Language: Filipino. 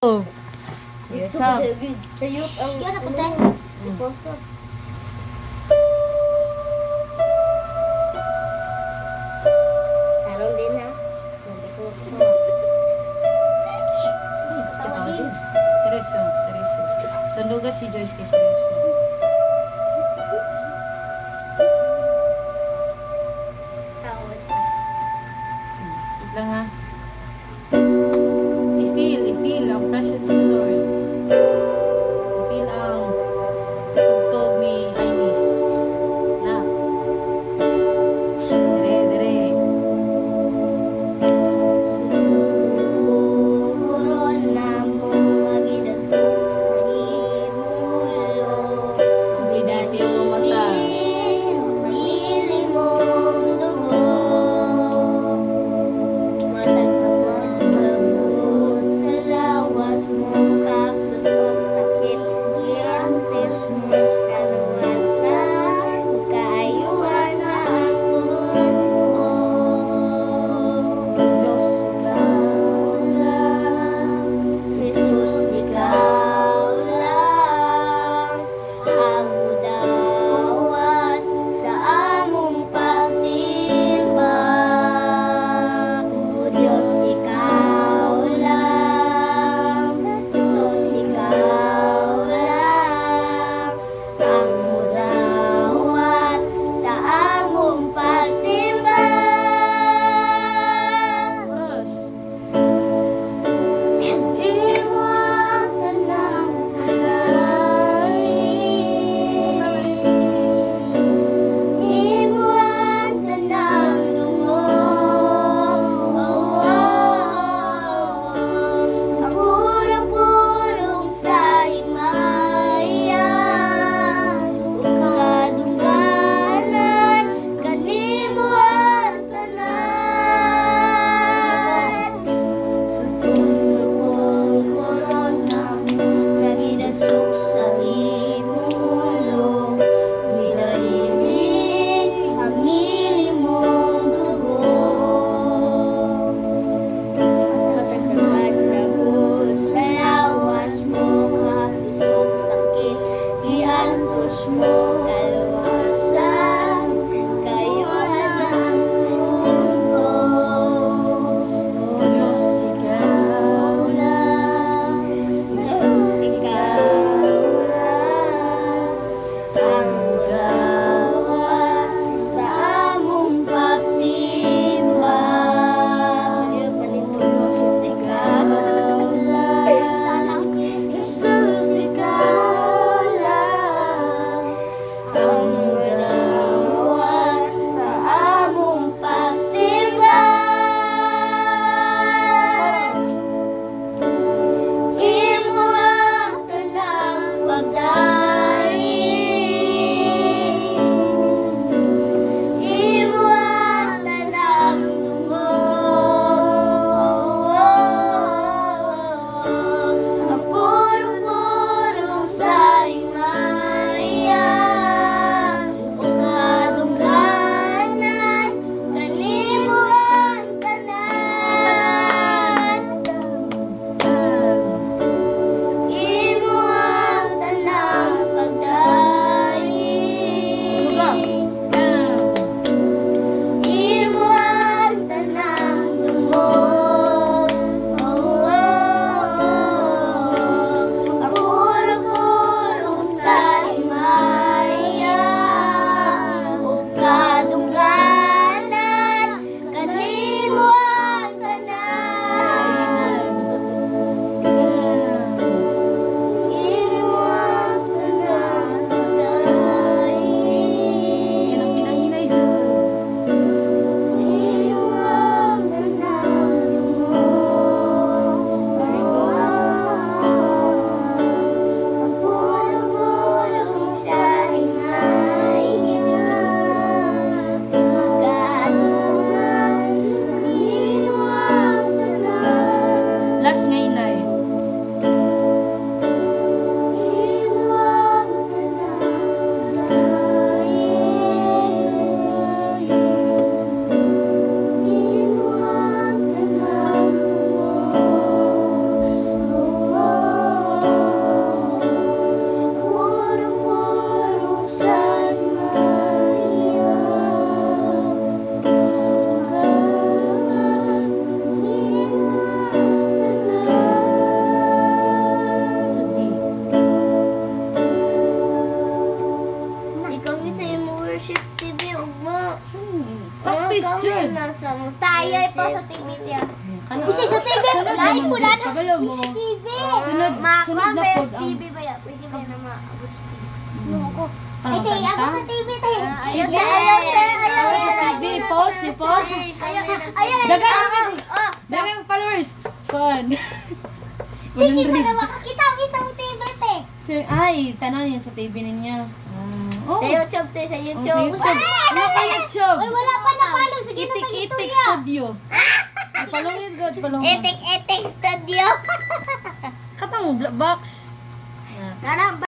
Oh, yes, up. Sayop ang Yun ako tayo. iposo. Tarong din ha. Sabi ko. Tawagin. Seryoso, seryoso. Sanduga si Joyce kay seryoso. Tawad. Wait lang ha. I-feel ang presence ng Lord. I-feel ang tugtog ni Iris. Na. Dire. Sumukuron na mo magidasok sa imong naman mo na dyan. Kabalo mo. TV. Sunod na pod ang... TV ba yan? Pwede ba na maabot sa TV? Hmm. Ako. Ano, Ay, te, kanta? abot sa TV, te. Ayaw, Sige. te. Ayaw, te. Ayaw, Ayaw, te. TV. Pause, pause. Ayaw. Dagan mo, Oh. Dagang followers. Fun. TV Walang ba na reach. makakita ang isang TV, te? Ay, tanong niyo sa TV ninyo. Oh. Sa YouTube, te. Sa Oh, YouTube. sa YouTube. Ano ka YouTube? Ay, wala pa na follow. Sige na, Itik tag-istorya. Studio. Palungin God, palungin. Etek Studio. Katang box. Nanang